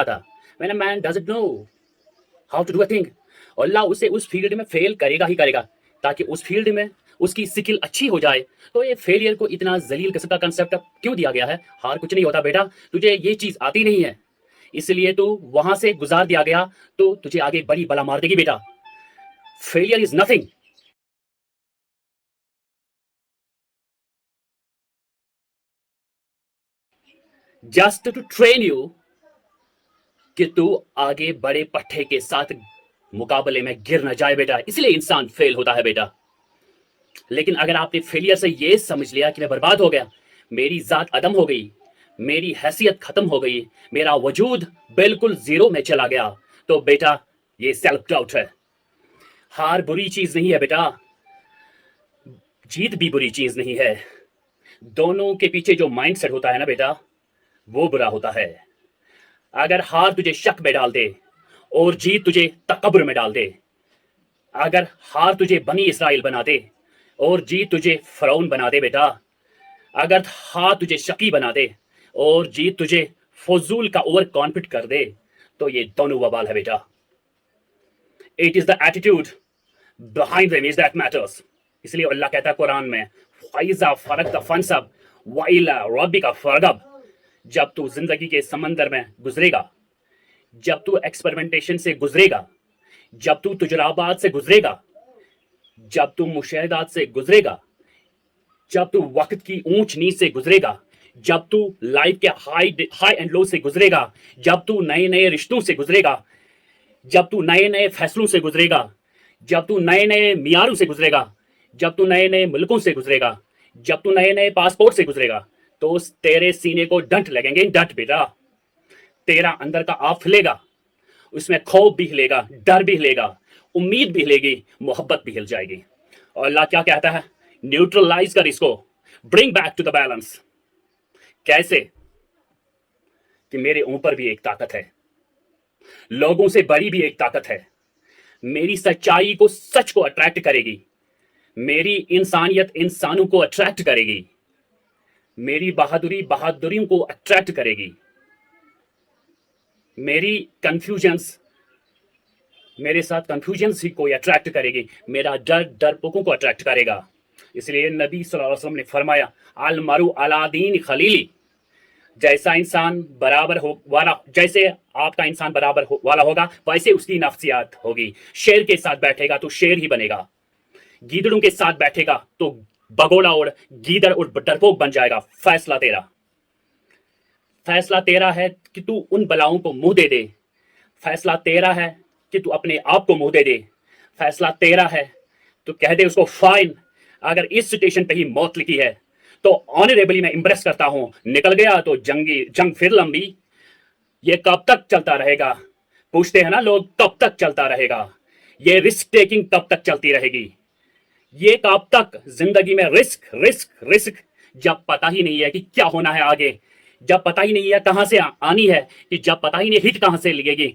सकता था। When a man doesn't know how to do a thing, अल्लाह उसे उस फील्ड में फेल करेगा ही करेगा, ताकि उस फील्ड में उसकी स्किल अच्छी हो जाए। तो ये फेलियर को इतना जलील किस्म का कंसेप्ट क्यों दिया गया है? हार कुछ नहीं होता बेटा, तुझे ये चीज आती नहीं है, इसलिए तू वहां से गुजार दिया गया, तो तुझे आगे बड़ी बला मार देगी बेटा। Failure is nothing. Just to train you कि तू आगे बड़े पट्टे के साथ मुकाबले में गिर न जाए बेटा, इसलिए इंसान फेल होता है बेटा। लेकिन अगर आपने फेलियर से ये समझ लिया कि मैं बर्बाद हो गया, मेरी जात अदम हो गई, मेरी हैसियत खत्म हो गई, मेरा वजूद बिल्कुल जीरो में चला गया, तो बेटा ये सेल्फ डाउट है। हार बुरी चीज नहीं है बेटा, जीत भी बुरी चीज नहीं है। दोनों के पीछे जो माइंड सेट होता है ना बेटा, वो बुरा होता है। अगर हार तुझे शक में डाल दे और जीत तुझे तकब्र में डाल दे, अगर हार तुझे बनी इसराइल बना दे और जीत तुझे फरौन बना दे बेटा, अगर हार तुझे शकी बना दे और जीत तुझे फजूल का ओवर कॉन्फिडेंट कर दे, तो ये दोनों वबाल है बेटा। It is the attitude behind them is that matters. इसलिए अल्लाह कहता है कुरान में, फैज़ा फरगत फंसब व इला रब्बिका फरगब। जब तू जिंदगी के समंदर में गुजरेगा, जब तू एक्सपेरिमेंटेशन से गुजरेगा, जब तू तजुर्बात से गुजरेगा, जब तू मुशाहिदात से गुजरेगा, जब तू वक्त की ऊंच नीच से गुजरेगा, जब तू लाइफ के हाई एंड लो से गुजरेगा, जब तू नए नए रिश्तों से गुजरेगा, जब तू नए नए फैसलों से गुजरेगा, जब तू नए नए मियारों से गुजरेगा, जब तू नए नए मुल्कों से गुजरेगा, जब तू नए नए पासपोर्ट से गुजरेगा, तो तेरे सीने को डंट लगेंगे, डंट बेटा। तेरा अंदर का आप हिलेगा, उसमें खौफ भी हिलेगा, डर भी हिलेगा, उम्मीद भी हिलेगी, मोहब्बत भी हिल जाएगी। और अल्लाह क्या कहता है? न्यूट्रलाइज कर इसको, bring back to the balance. कैसे? कि मेरे ऊपर भी एक ताकत है, लोगों से बड़ी भी एक ताकत है। मेरी सच्चाई को सच को अट्रैक्ट करेगी, मेरी इंसानियत इंसानों को अट्रैक्ट करेगी, मेरी बहादुरी बहादुरियों को अट्रैक्ट करेगी, मेरी कंफ्यूजन्स मेरे साथ कंफ्यूजन्स ही कोई अट्रैक्ट करेगी, मेरा डर डरपोकों को अट्रैक्ट करेगा। इसलिए नबी सल्लल्लाहु अलैहि वसल्लम ने फरमाया, अल मरु अला दीन खलीली। जैसा इंसान बराबर हो वाला, जैसे आपका इंसान बराबर वाला होगा, वैसे उसकी नफ्सियात होगी। शेर के साथ बैठेगा तो शेर ही बनेगा, गीदड़ों के साथ बैठेगा तो बगोड़ा और गीदड़ और डरपोक बन जाएगा। फैसला तेरा, फैसला तेरा है कि तू उन बलाओं को मुंह दे दे, फैसला तेरा है कि तू अपने आप को मुंह दे दे, फैसला तेरा है तो कह दे उसको फाइन, अगर इस सिचुएशन पे ही मौत लिखी है तो ऑनरेबली मैं इंप्रेस करता हूं, निकल गया तो जंग फिर लंबी। ये कब तक चलता रहेगा? पूछते हैं ना लोग, कब तक चलता रहेगा? ये रिस्क टेकिंग कब तक चलती रहेगी? ये कब तक जिंदगी में रिस्क रिस्क रिस्क, जब पता ही नहीं है कि क्या होना है आगे, जब पता ही नहीं है कहां से आनी है, कि जब पता ही नहीं हिट कहां से लगेगी,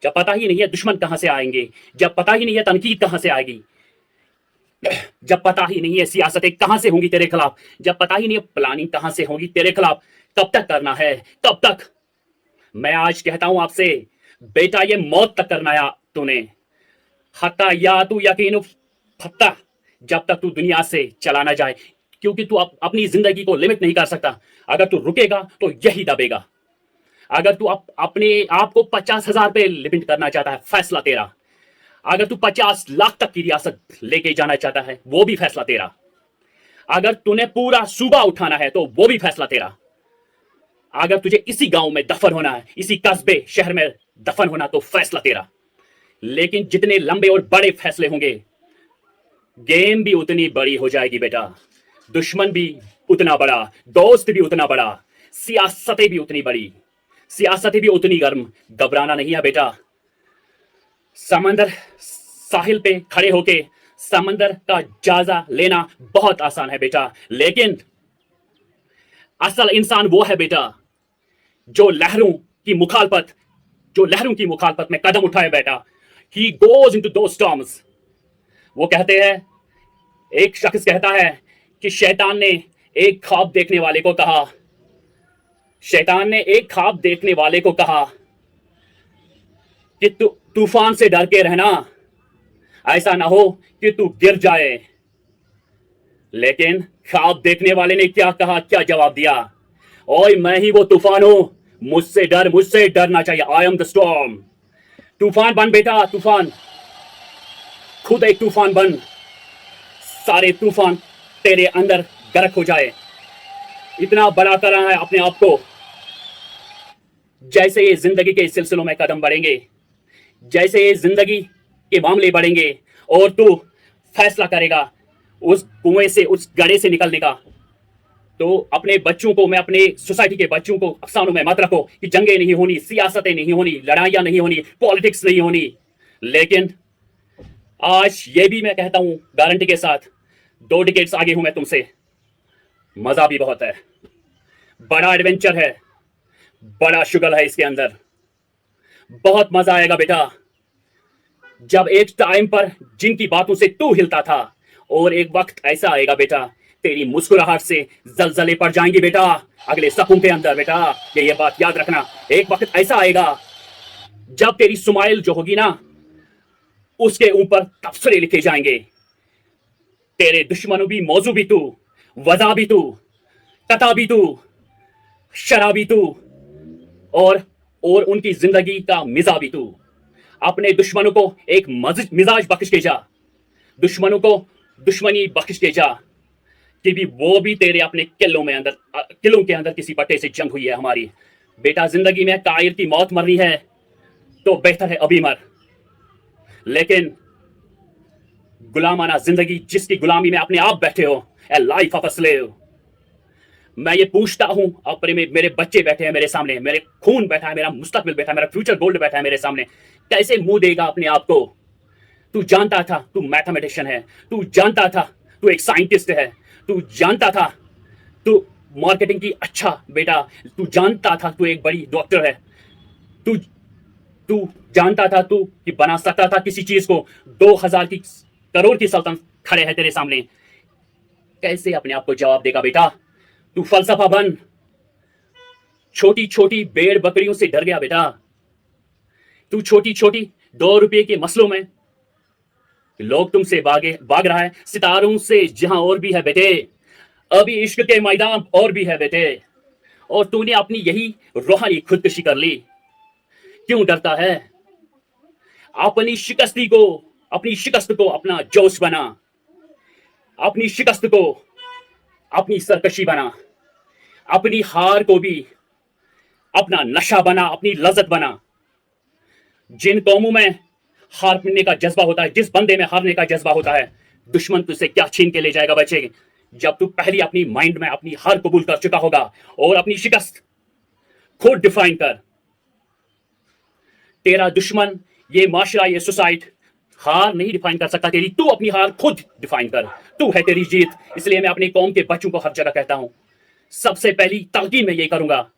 जब पता ही नहीं है दुश्मन कहां से आएंगे, जब पता ही नहीं है तनकीद कहां से आएगी, जब पता ही नहीं है सियासतें कहां से होंगी तेरे खिलाफ, जब पता ही नहीं है प्लानिंग कहां से होगी तेरे खिलाफ, कब तक करना है? कब तक? मैं आज कहता हूं आपसे, बेटा ये मौत तक करना है तूने। हत्ता या तू यकीन फत्ता, जब तक तू दुनिया से चला ना जाए, क्योंकि तू अपनी जिंदगी को लिमिट नहीं कर सकता। अगर तू रुकेगा तो यही दबेगा। अगर तू अपने आप को 50,000 पे लिमिट करना चाहता है, फैसला तेरा। अगर तू 50 लाख तक की रियासत लेके जाना चाहता है, वो भी फैसला तेरा। अगर तूने पूरा सूबा उठाना है तो वो भी फैसला तेरा। अगर तुझे इसी गांव में दफन होना है, इसी कस्बे शहर में दफन होना, तो फैसला तेरा। लेकिन जितने लंबे और बड़े फैसले होंगे, गेम भी उतनी बड़ी हो जाएगी बेटा, दुश्मन भी उतना बड़ा, दोस्त भी उतना बड़ा, सियासतें भी उतनी बड़ी, सियासतें भी उतनी गर्म। घबराना नहीं है बेटा। समंदर साहिल पे खड़े होके समंदर का जायजा लेना बहुत आसान है बेटा, लेकिन असल इंसान वो है बेटा जो लहरों की मुखालफत में कदम उठाए बेटा। He goes into those storms. वो कहते हैं, एक शख्स कहता है कि शैतान ने एक ख्वाब देखने वाले को कहा, کہ तू तूफान से डर के रहना, ऐसा ना हो कि तू गिर जाए। लेकिन ख्वाब देखने वाले ने क्या कहा, क्या जवाब दिया? ओए मैं ही वो तूफान हूं, मुझसे डरना चाहिए। I am the storm. तूफान बन बेटा, तूफान, खुद एक तूफान बन, सारे तूफान तेरे अंदर गर्क हो जाए। इतना बड़ा करना है अपने आप को। जैसे ये जिंदगी के सिलसिलों में कदम बढ़ेंगे, जैसे ये जिंदगी के मामले बढ़ेंगे और तू फैसला करेगा उस कुएं से, उस गड्ढे से निकलने का, तो अपने बच्चों को, मैं अपने सोसाइटी के बच्चों को अफसानों में मत रखो कि जंगें नहीं होनी, सियासतें नहीं होनी, लड़ाइयां नहीं होनी, पॉलिटिक्स नहीं होनी। लेकिन आज ये भी मैं कहता हूं गारंटी के साथ, 2 डिकेड्स आगे हूं मैं तुमसे। मजा भी बहुत है, बड़ा एडवेंचर है, बड़ा शुगल है इसके अंदर, बहुत मजा आएगा बेटा। जब एक टाइम पर जिनकी बातों से तू हिलता था, और एक वक्त ऐसा आएगा बेटा, तेरी मुस्कुराहट से जलजले पड़ जाएंगे बेटा अगले सपनों के अंदर। बेटा ये बात याद रखना, एक वक्त ऐसा आएगा जब तेरी स्माइल जो होगी ना, उसके ऊपर तबसरे लिखे जाएंगे। तेरे दुश्मनों भी, मौजू भी तू, वजह भी तू, कता भी तू, शराबी तू, और उनकी जिंदगी का मिजा भी तू। अपने दुश्मनों को एक मिजाज बख्श के जा, दुश्मनों को दुश्मनी बख्श के जा, कि भी वो भी तेरे अपने किलों के अंदर किसी पट्टे से जंग हुई है हमारी। बेटा जिंदगी में कायर की मौत मरनी है तो बेहतर है अभी मर। लेकिन गुलामाना जिंदगी जिसकी गुलामी में अपने आप बैठे हो, ए लाइफ ऑफ अ स्लेव। मैं ये पूछता हूं अपने में, मेरे बच्चे बैठे हैं मेरे सामने, मेरे खून बैठा है, मेरा मुस्तकबिल बैठा है, मेरा फ्यूचर गोल्ड बैठा है मेरे सामने, कैसे मुंह देगा अपने आप को? तू जानता था तू मैथमेटिशियन है, तू जानता था तू एक साइंटिस्ट है, तू जानता था तू मार्केटिंग की अच्छा बेटा, तू जानता था तू एक बड़ी डॉक्टर है, तू जानता था तू कि बना सकता था किसी चीज को। 2000 की करोड़ की सल्तनत खड़े है तेरे सामने, कैसे अपने आप को जवाब देगा बेटा? तू फलसफा बन। छोटी छोटी भेड़ बकरियों से डर गया बेटा, तू छोटी छोटी 2 रुपए के मसलों में लोग तुमसे भाग रहा है। सितारों से जहां और भी है बेटे, अभी इश्क के मैदान और भी है बेटे, और तूने अपनी यही रूहानी खुदकुशी कर ली। क्यों डरता है? अपनी शिकस्त को अपना जोश बना, अपनी शिकस्त को अपनी सरकशी बना, अपनी हार को भी अपना नशा बना, अपनी लज्जत बना। जिन कौमों में हारने का जज्बा होता है, जिस बंदे में हारने का जज्बा होता है, दुश्मन तुझसे क्या छीन के ले जाएगा बच्चे? जब तू पहली अपनी माइंड में अपनी हार कबूल कर चुका होगा और अपनी शिकस्त खुद डिफाइन कर। तेरा दुश्मन, ये माशरा, ये सोसाइटी हार नहीं डिफाइन कर सकता तेरी, तू अपनी हार खुद डिफाइन कर, तू है तेरी जीत। इसलिए मैं अपनी कौम के बच्चों को हर जगह कहता हूं, सबसे पहली तलकीन मैं यही करूंगा,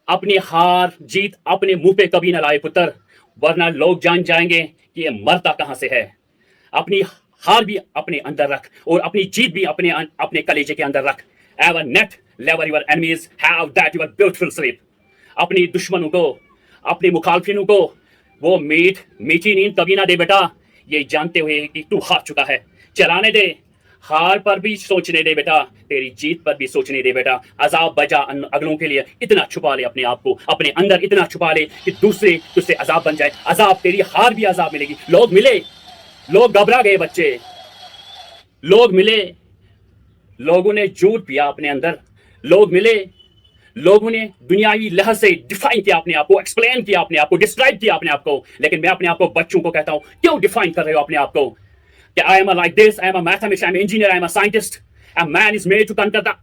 अपनी हार जीत अपने मुंह पे कभी ना लाए पुत्र, वरना लोग जान जाएंगे कि ये मरता कहां से है। अपनी हार भी अपने अंदर रख और अपनी जीत भी अपने कलेजे के अंदर रख। Ever net never your enemies have that your beautiful sleep। अपनी दुश्मनों को, अपने मुखालफिनों को वो मीठी नींद कभी ना दे बेटा, ये जानते हुए कि तू हार चुका है। चलाने दे, हार पर भी सोचने दे बेटा, तेरी जीत पर भी सोचने दे बेटा। अजाब बजा अगलों के लिए, इतना छुपा ले अपने आप को, अपने अंदर इतना छुपा ले कि दूसरे तुझसे अजाब बन जाए। अजाब, तेरी हार भी अजाब मिलेगी। लोग मिले, लोग घबरा गए बच्चे, लोग मिले, लोगों ने झूठ पिया अपने अंदर, लोग मिले, लोगों ने दुनियावी लहर से डिफाइन किया अपने आप को, एक्सप्लेन किया अपने आप को, डिस्क्राइब किया अपने आप को। लेकिन मैं अपने आप को बच्चों को कहता हूं, क्यों डिफाइन कर रहे हो अपने आप को? I am like this, I am a mathematician, I am an engineer, I am a scientist, a man is made to conquer the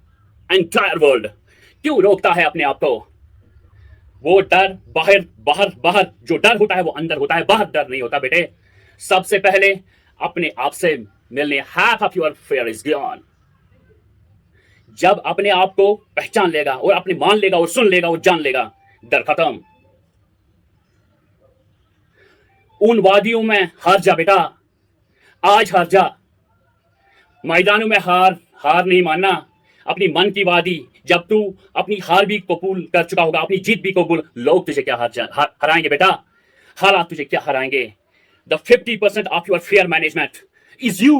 entire world। क्यों रोकता है अपने आप को? वो डर बाहर जो डर होता है वो अंदर होता है, बाहर डर नहीं होता बेटे। सबसे पहले अपने आप से मिलने, half of your fear is gone। जब अपने आप को पहचान लेगा और अपने मान लेगा और सुन लेगा और जान लेगा, डर खत्म। उन वादियों में हार जा बेटा, आज हार जा। मैदानों में हार नहीं मानना। अपनी मन की वादी, जब तू अपनी हार भी कबूल कर चुका होगा, अपनी जीत भी कबूल, लोग तुझे क्या हराएंगे बेटा? हालात तुझे क्या हराएंगे? The 50% of your fear management is you,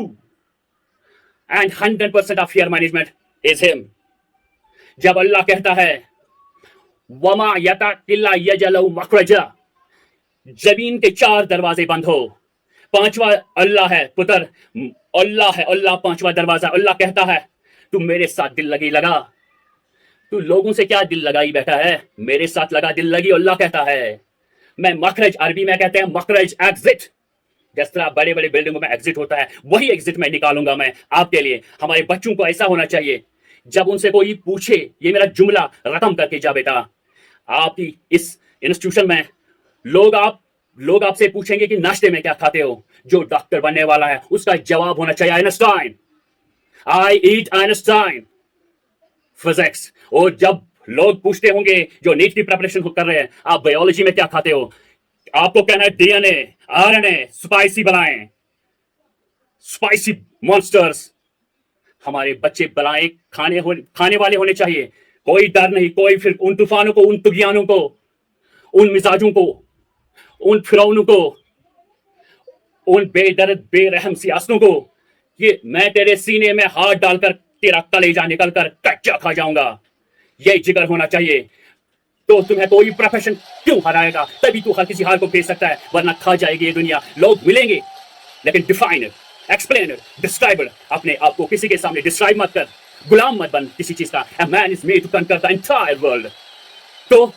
and 100% of fear management is him. जब अल्लाह कहता है वमा यता किल्ला यजलहु मखरजा, जमीन के 4 दरवाजे बंद हो, 5वां अल्लाह है पुत्र, अल्लाह है, अल्लाह 5वां दरवाजा। अल्लाह कहता है तू मेरे साथ दिल लगी लगा, तू लोगों से क्या दिल लगाई बैठा है, मेरे साथ लगा दिल लगी। अल्लाह कहता है मैं मखरज, अरबी में कहते हैं मखरज, एग्जिट। जिस तरह बड़े बड़े बिल्डिंगों में एग्जिट होता है, वही एग्जिट मैं निकालूंगा मैं आपके लिए। हमारे बच्चों को ऐसा होना चाहिए, जब उनसे कोई पूछे, ये मेरा जुमला रकम करके जा बेटा, आपकी इस इंस्टीट्यूशन में लोग आपसे पूछेंगे कि नाश्ते में क्या खाते हो, जो डॉक्टर बनने वाला है उसका जवाब होना चाहिए आइंस्टाइन, आई ईट आइंस्टाइन फिजिक्स। और जब लोग पूछते होंगे जो नीट की प्रिपरेशन कर रहे हैं, आप बायोलॉजी में क्या खाते हो, आपको कहना है डीएनए, आरएनए, स्पाइसी बलाएं, स्पाइसी मॉन्स्टर्स। हमारे बच्चे बलाएं खाने वाले होने चाहिए, कोई डर नहीं, कोई फिर उन तूफानों को, उन तुगियानों को, उन मिजाजों को, उन फिरौनों को, उन बेदर्द बेरहम सियासतों को, ये मैं तेरे सीने में हाथ डालकर तेरा कलेजा निकल कर कच्चा खा जाऊंगा, ये जिगर होना चाहिए। तो तुम्हें कोई प्रोफेशन क्यों हराएगा, तभी तू हर किसी हाल को फेस सकता है, वरना खा जाएगी ये दुनिया। लोग मिलेंगे लेकिन define it, explain it, describe it. अपने आप को किसी के सामने डिस्क्राइब मत कर, गुलाम मत बन किसी चीज का। A man is made to conquer the entire world। तो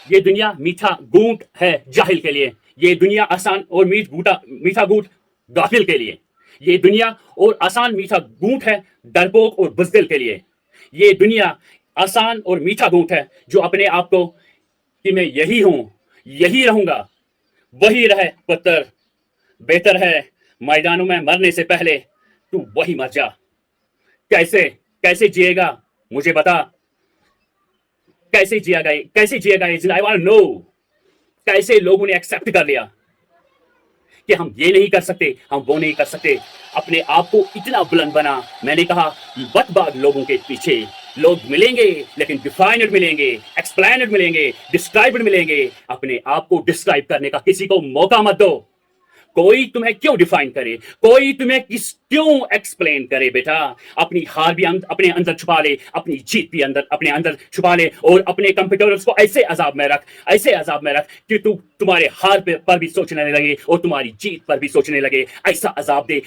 ये दुनिया मीठा गूंट है जाहिल के लिए, ये दुनिया आसान और मीठा गूंट गाफिल के लिए, ये दुनिया और आसान मीठा गूंट है डरपोक और बुज़दिल के लिए, ये दुनिया आसान और मीठा गूंट है जो अपने आप को कि मैं यही हूं, यही रहूंगा, वही रहे पुत्र। बेहतर है मैदानों में मरने से पहले तू वही मर जा। कैसे जिएगा मुझे बता, कैसे जिएगा ये जिंदगी? आई वांट नो कैसे लोगों ने एक्सेप्ट कर लिया कि हम ये नहीं कर सकते, हम वो नहीं कर सकते, अपने आप को इतना बुलंद बना। मैंने कहा बदबाग लोगों के पीछे लोग मिलेंगे लेकिन डिफाइनड मिलेंगे, एक्सप्लेनड मिलेंगे, डिस्क्राइब्ड मिलेंगे। अपने आप को डिस्क्राइब करने का किसी को मौका मत दो। कोई तुम्हें क्यों डिफाइन करे, कोई तुम्हें क्यों एक्सप्लेन करे बेटा। अपनी हार भी अपने अंदर छुपा ले, अपनी जीत भी अपने अंदर छुपा ले, और अपने कंप्यूटर्स को ऐसे अजाब में रख कि तुम्हारे हार पर भी सोचने लगे और तुम्हारी जीत पर भी सोचने लगे। ऐसा अजाब दे